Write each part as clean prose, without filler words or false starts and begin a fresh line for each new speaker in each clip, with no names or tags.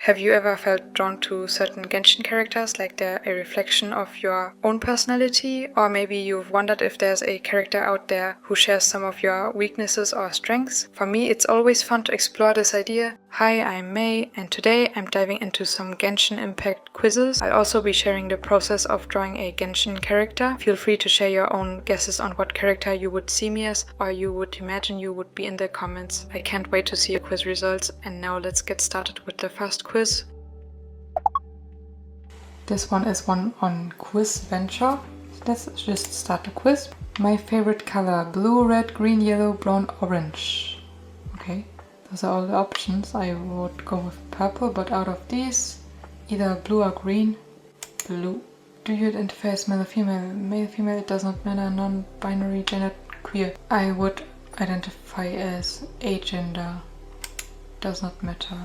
Have you ever felt drawn to certain Genshin characters, like they're a reflection of your own personality? Or maybe you've wondered if there's a character out there who shares some of your weaknesses or strengths? For me, it's always fun to explore this idea. Hi, I'm May, and today I'm diving into some Genshin Impact quizzes. I'll also be sharing the process of drawing a Genshin character. Feel free to share your own guesses on what character you would see me as, or you would imagine you would be in the comments. I can't wait to see your quiz results, and now let's get started with the first quiz. This one is one on quiz venture. Let's just start the quiz. My favorite color: blue, red, green, yellow, brown, orange. Okay, those are all the options. I would go with purple, but out of these, either blue or green. Blue. Do you identify as male or female? Male, female, it does not matter. Non-binary, gender, queer. I would identify as agender. Does not matter.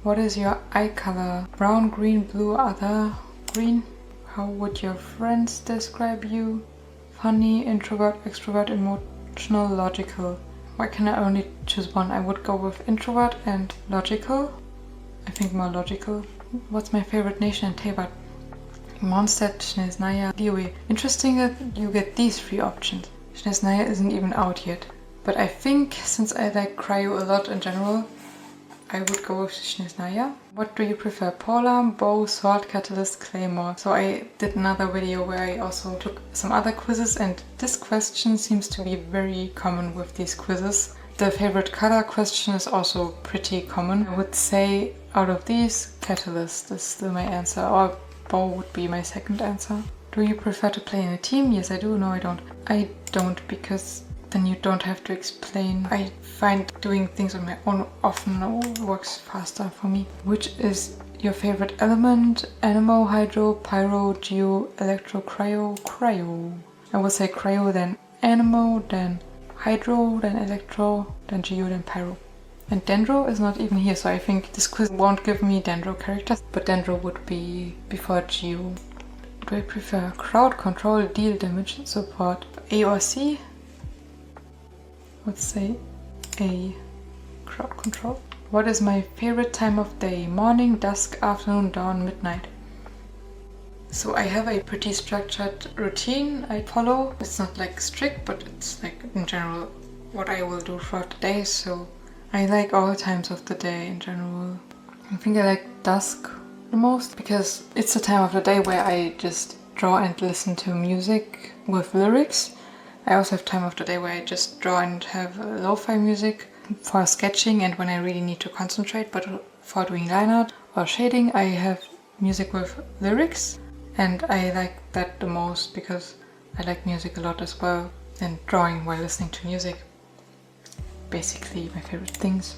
What is your eye color? Brown, green, blue, other, green. How would your friends describe you? Funny, introvert, extrovert, emotional, logical. Why can I only choose one? I would go with introvert and logical. I think more logical. What's my favorite nation in Teyvat? Mondstadt, Snezhnaya, Liyue. Interesting that you get these three options. Snezhnaya isn't even out yet. But I think since I like cryo a lot in general, I would go with Snezhnaya. What do you prefer? Polearm, bow, sword, catalyst, claymore. So I did another video where I also took some other quizzes, and this question seems to be very common with these quizzes. The favorite color question is also pretty common. I would say out of these, catalyst is still my answer, or bow would be my second answer. Do you prefer to play in a team? Yes, I do. No, I don't. I don't, because then you don't have to explain. I find doing things on my own often works faster for me. Which is your favorite element? Anemo, hydro, pyro, geo, electro, cryo, cryo. I would say cryo, then anemo, then hydro, then electro, then geo, then pyro. And dendro is not even here, so I think this quiz won't give me dendro characters, but dendro would be before geo. Do I prefer crowd control, deal damage, support? A or C? Let's say A, crowd control. What is my favorite time of day? Morning, dusk, afternoon, dawn, midnight. So I have a pretty structured routine I follow. It's not like strict, but it's like in general what I will do throughout the day. So I like all times of the day in general. I think I like dusk the most because it's the time of the day where I just draw and listen to music with lyrics. I also have time of the day where I just draw and have lo-fi music for sketching and when I really need to concentrate, but for doing line art or shading I have music with lyrics, and I like that the most because I like music a lot as well, and drawing while listening to music. Basically my favorite things.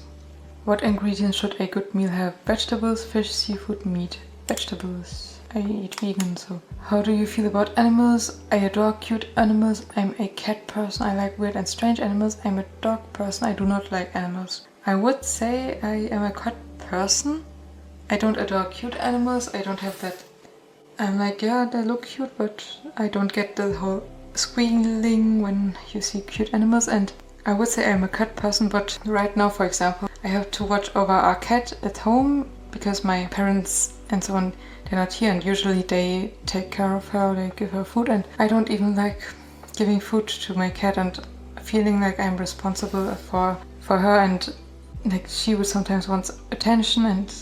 What ingredients should a good meal have? Vegetables, fish, seafood, meat. Vegetables. I eat vegan, so. How do you feel about animals? I adore cute animals. I'm a cat person. I like weird and strange animals. I'm a dog person. I do not like animals. I would say I am a cat person. I don't adore cute animals. I don't have that. I'm like, yeah, they look cute, but I don't get the whole squealing when you see cute animals. And I would say I'm a cat person, but right now, for example, I have to watch over our cat at home because my parents and so on, they're not here, and usually they take care of her, they give her food, and I don't even like giving food to my cat and feeling like I'm responsible for her, and like she would sometimes want attention and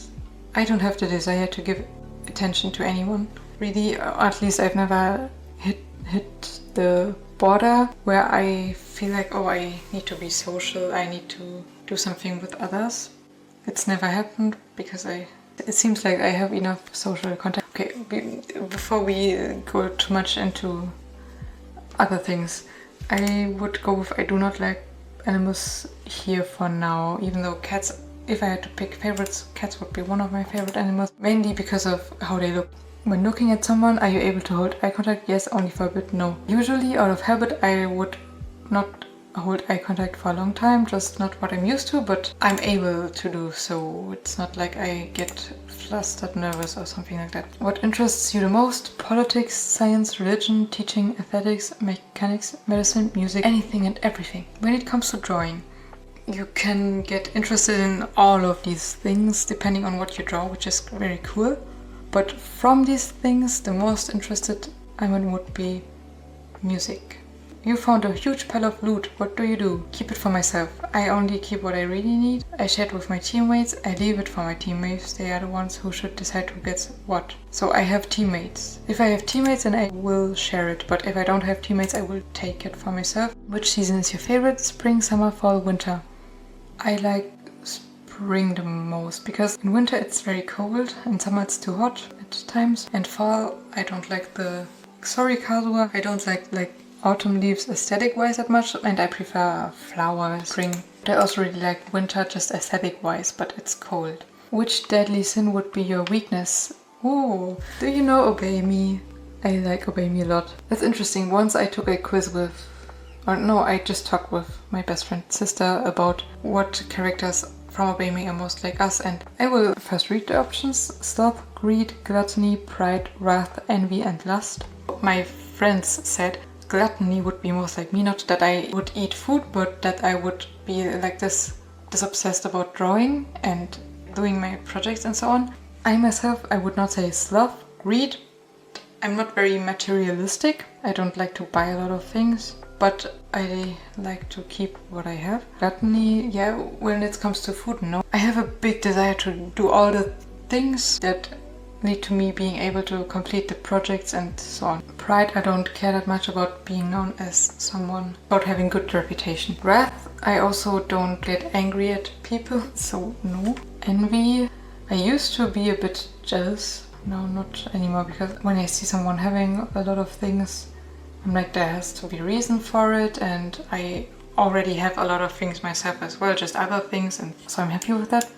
I don't have the desire to give attention to anyone. Really, or at least I've never hit the border where I feel like, oh, I need to be social, I need to do something with others. It's never happened because it seems like I have enough social contact. Okay, before we go too much into other things, I would go with I do not like animals here for now, even though cats, if I had to pick favorites, cats would be one of my favorite animals, mainly because of how they look. When looking at someone, are you able to hold eye contact? Yes, only for a bit, no. Usually, out of habit, I would not hold eye contact for a long time, just not what I'm used to, but I'm able to do so. It's not like I get flustered, nervous or something like that. What interests you the most? Politics, science, religion, teaching, athletics, mechanics, medicine, music, anything and everything. When it comes to drawing, you can get interested in all of these things depending on what you draw, which is very cool. But from these things, the most interested I'm in would be music. You found a huge pile of loot. What do you do? Keep it for myself. I only keep what I really need. I share it with my teammates. I leave it for my teammates. They are the ones who should decide who gets what. So I have teammates. If I have teammates, then I will share it. But if I don't have teammates, I will take it for myself. Which season is your favorite? Spring, summer, fall, winter? I like spring the most because in winter it's very cold. In summer it's too hot at times. And fall, I don't like the... Sorry, Kazua. I don't like autumn leaves aesthetic wise that much, and I prefer flowers, spring. But I also really like winter just aesthetic wise, but it's cold. Which deadly sin would be your weakness? Oh, do you know Obey Me? I like Obey Me a lot. That's interesting. Once I took a quiz with, or no, I just talked with my best friend's sister about what characters from Obey Me are most like us, and I will first read the options. Sloth, greed, gluttony, pride, wrath, envy, and lust. My friends said gluttony would be most like me, not that I would eat food, but that I would be like this obsessed about drawing and doing my projects and so on. I myself, I would not say sloth. Greed, I'm not very materialistic. I don't like to buy a lot of things, but I like to keep what I have. Gluttony, yeah, when it comes to food, no. I have a big desire to do all the things that lead to me being able to complete the projects and so on. Pride, I don't care that much about being known as someone, about having good reputation. Wrath, I also don't get angry at people, so no. Envy, I used to be a bit jealous, no, not anymore, because when I see someone having a lot of things, I'm like, there has to be a reason for it, and I already have a lot of things myself as well, just other things, and so I'm happy with that.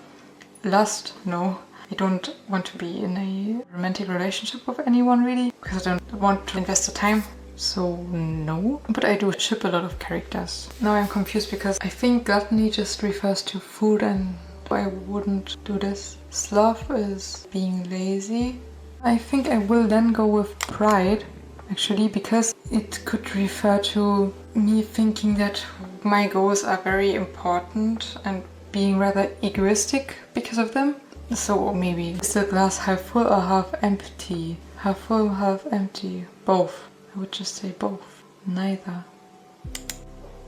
Lust, no. I don't want to be in a romantic relationship with anyone really, because I don't want to invest the time, so no. But I do ship a lot of characters. Now I'm confused because I think gluttony just refers to food and I wouldn't do this. Sloth is being lazy. I think I will then go with pride, actually, because it could refer to me thinking that my goals are very important and being rather egoistic because of them. So maybe is the glass half full or half empty? Half full, half empty. Both. I would just say both. Neither.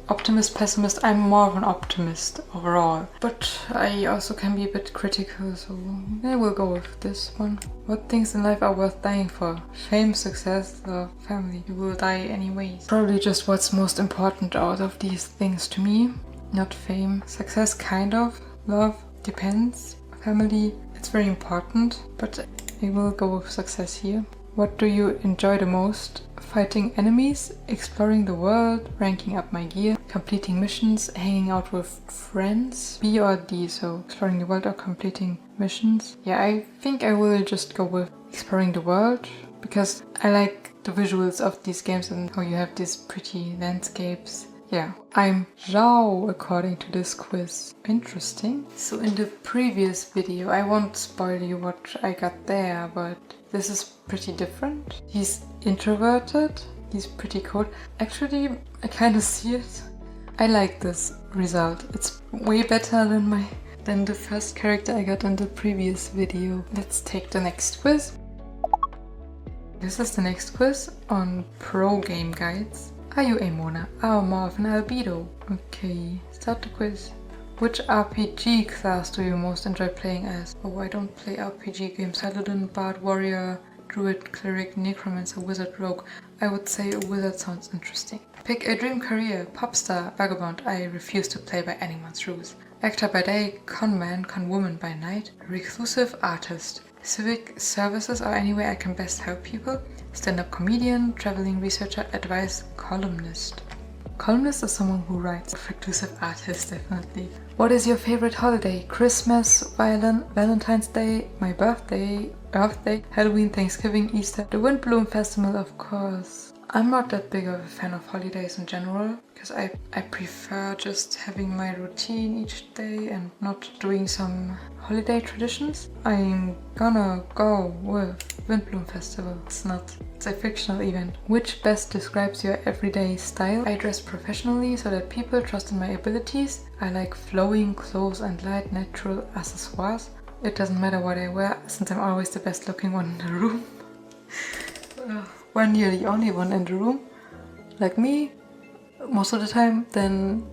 Optimist, pessimist. I'm more of an optimist overall. But I also can be a bit critical, so I will go with this one. What things in life are worth dying for? Fame, success, love, family. You will die anyways. Probably just what's most important out of these things to me. Not fame. Success, kind of. Love, depends. Family, it's very important, but I will go with success here. What do you enjoy the most? Fighting enemies, exploring the world, ranking up my gear, completing missions, hanging out with friends. B or D, so exploring the world or completing missions. Yeah, I think I will just go with exploring the world, because I like the visuals of these games and how you have these pretty landscapes. Yeah, I'm Zhao according to this quiz. Interesting. So in the previous video, I won't spoil you what I got there, but this is pretty different. He's introverted, he's pretty cold. Actually, I kind of see it. I like this result. It's way better than the first character I got in the previous video. Let's take the next quiz. This is the next quiz on pro game guides. Are you a Mona? Or more of an albedo? Okay, start the quiz. Which RPG class do you most enjoy playing as? Oh, I don't play RPG games. Paladin, Bard, Warrior, Druid, Cleric, Necromancer, Wizard, Rogue. I would say a wizard sounds interesting. Pick a dream career. Popstar, Vagabond. I refuse to play by anyone's rules. Actor by day, conman, conwoman by night. Reclusive artist. Civic services are any way I can best help people. Stand-up comedian, traveling researcher, advice, columnist. Columnist is someone who writes. Reclusive artist, definitely. What is your favorite holiday? Christmas, Valentine's Day, my birthday, Earth Day, Halloween, Thanksgiving, Easter, the Windbloom Festival, of course. I'm not that big of a fan of holidays in general, because I prefer just having my routine each day and not doing some holiday traditions. I'm gonna go with Windbloom Festival. It's a fictional event. Which best describes your everyday style? I dress professionally so that people trust in my abilities. I like flowing clothes and light natural accessoires. It doesn't matter what I wear since I'm always the best looking one in the room. When you're the only one in the room, like me, most of the time, then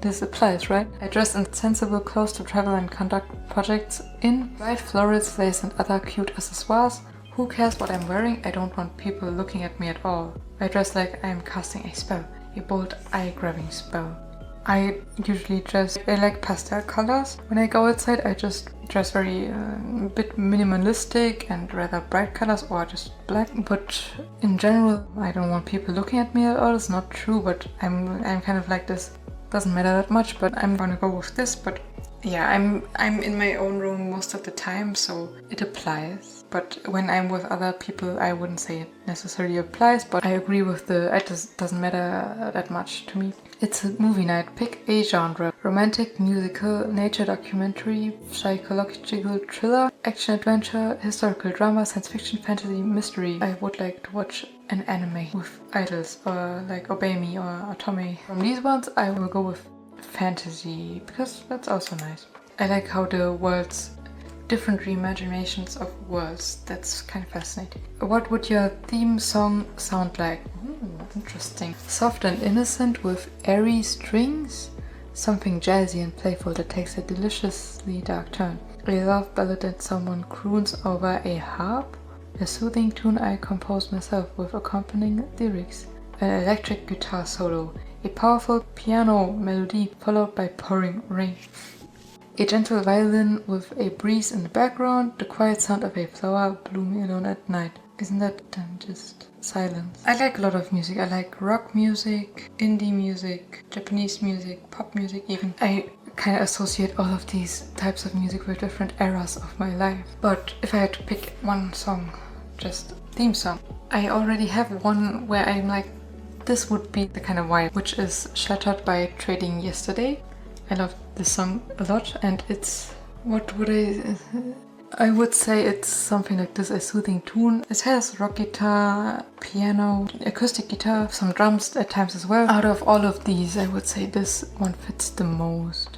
this applies, right? I dress in sensible clothes to travel and conduct projects in. Bright florals, lace and other cute accessoires. Who cares what I'm wearing? I don't want people looking at me at all. I dress like I'm casting a spell, a bold eye-grabbing spell. I usually I like pastel colors. When I go outside, I just dress very a bit minimalistic and rather bright colors or just black. But in general, I don't want people looking at me at all. It's not true, but I'm kind of like this. Doesn't matter that much, but I'm gonna go with this. But yeah, I'm in my own room most of the time, so it applies. But when I'm with other people, I wouldn't say it necessarily applies, but I agree with it just doesn't matter that much to me. It's a movie night. Pick a genre. Romantic, musical, nature documentary, psychological thriller, action adventure, historical drama, science fiction, fantasy, mystery. I would like to watch an anime with idols, or like Obey Me or Otome. From these ones, I will go with fantasy, because that's also nice. I like how the worlds, different reimaginations of worlds, that's kind of fascinating. What would your theme song sound like? Interesting. Soft and innocent with airy strings, something jazzy and playful that takes a deliciously dark turn. A love ballad that someone croons over a harp, a soothing tune I composed myself with accompanying lyrics, an electric guitar solo, a powerful piano melody followed by pouring rain. A gentle violin with a breeze in the background, the quiet sound of a flower blooming alone at night. Isn't that then just silence? I like a lot of music. I like rock music, indie music, Japanese music, pop music even. I kind of associate all of these types of music with different eras of my life. But if I had to pick one song, just theme song, I already have one where I'm like, this would be the kind of vibe, which is Shattered by Trading Yesterday. I love this song a lot, and it's, what would I would say it's something like this, a soothing tune. It has rock guitar, piano, acoustic guitar, some drums at times as well. Out of all of these, I would say this one fits the most.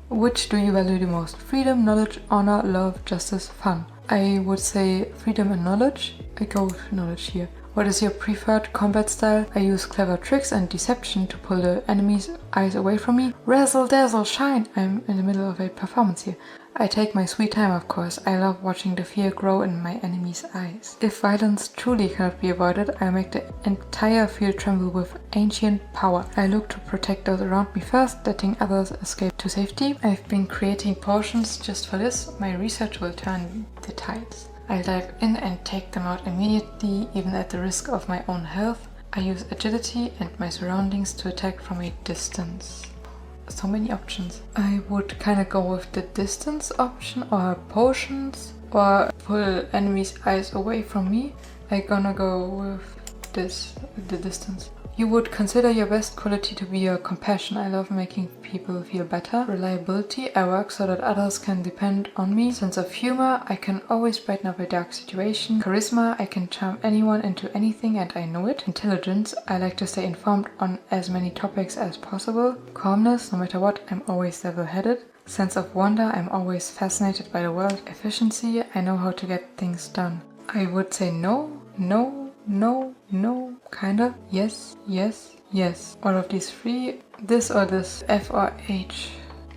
Which do you value the most? Freedom, knowledge, honor, love, justice, fun. I would say freedom and knowledge. I go with knowledge here. What is your preferred combat style? I use clever tricks and deception to pull the enemy's eyes away from me. Razzle dazzle shine! I'm in the middle of a performance here. I take my sweet time, of course. I love watching the fear grow in my enemy's eyes. If violence truly cannot be avoided, I make the entire field tremble with ancient power. I look to protect those around me first, letting others escape to safety. I've been creating potions just for this. My research will turn the tides. I dive in and take them out immediately, even at the risk of my own health. I use agility and my surroundings to attack from a distance. So many options. I would kind of go with the distance option, or potions, or pull enemies' eyes away from me. I'm gonna go with this, the distance. You would consider your best quality to be your compassion. I love making people feel better. Reliability. I work so that others can depend on me. Sense of humor. I can always brighten up a dark situation. Charisma. I can charm anyone into anything and I know it. Intelligence. I like to stay informed on as many topics as possible. Calmness. No matter what, I'm always level-headed. Sense of wonder. I'm always fascinated by the world. Efficiency. I know how to get things done. I would say no, no, no, no, kind of, yes, yes, yes. All of these three, this or this, F or H.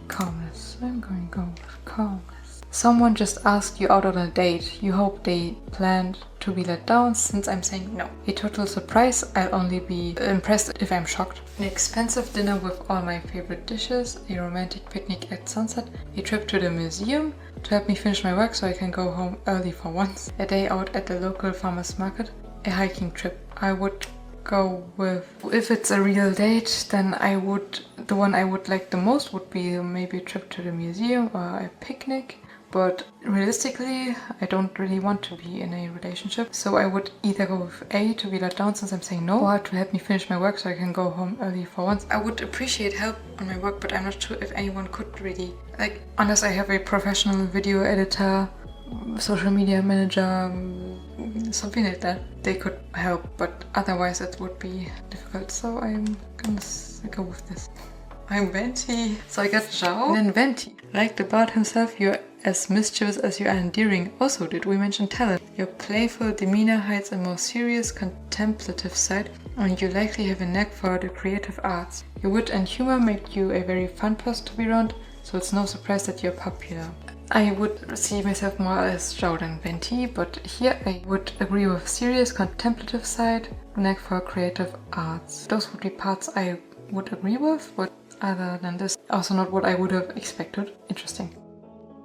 Calmness. I'm going to go with calmness. Someone just asked you out on a date. You hope they planned to be let down, since I'm saying no. A total surprise. I'll only be impressed if I'm shocked. An expensive dinner with all my favorite dishes. A romantic picnic at sunset. A trip to the museum to help me finish my work so I can go home early for once. A day out at the local farmer's market. A hiking trip. I would go with, if it's a real date, then the one I would like the most would be maybe a trip to the museum or a picnic. But realistically, I don't really want to be in a relationship. So I would either go with A, to be let down since I'm saying no, or to help me finish my work so I can go home early for once. I would appreciate help on my work, but I'm not sure if anyone could really, unless I have a professional video editor, social media manager, something like that. They could help, but otherwise it would be difficult. So I'm gonna go with this. I'm Venti. So I got Zhao and then Venti. Like the bard himself, you're as mischievous as you are endearing. Also, did we mention talent? Your playful demeanor hides a more serious, contemplative side, and you likely have a knack for the creative arts. Your wit and humor make you a very fun person to be around, so it's no surprise that you're popular. I would see myself more as Zhao than Venti, but here I would agree with serious, contemplative side, knack for creative arts. Those would be parts I would agree with, but other than this, also not what I would have expected. Interesting.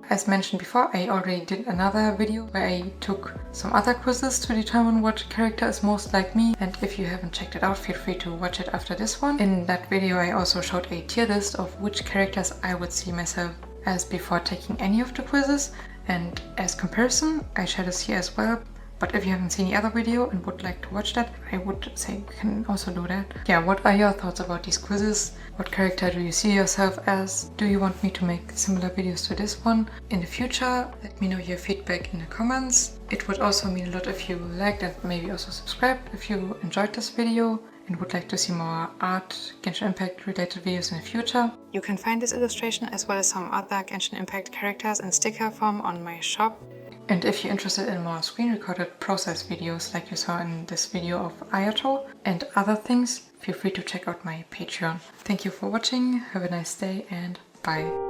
As mentioned before, I already did another video where I took some other quizzes to determine what character is most like me, and if you haven't checked it out, feel free to watch it after this one. In that video I also showed a tier list of which characters I would see myself as before taking any of the quizzes, and as comparison I share this here as well. But if you haven't seen the other video and would like to watch that, I would say you can also do that. Yeah, what are your thoughts about these quizzes? What character do you see yourself as? Do you want me to make similar videos to this one in the future? Let me know your feedback in the comments. It would also mean a lot if you liked and maybe also subscribed if you enjoyed this video and would like to see more art, Genshin Impact related videos in the future. You can find this illustration as well as some other Genshin Impact characters in sticker form on my shop. And if you're interested in more screen recorded process videos like you saw in this video of Ayato and other things, feel free to check out my Patreon. Thank you for watching, have a nice day and bye.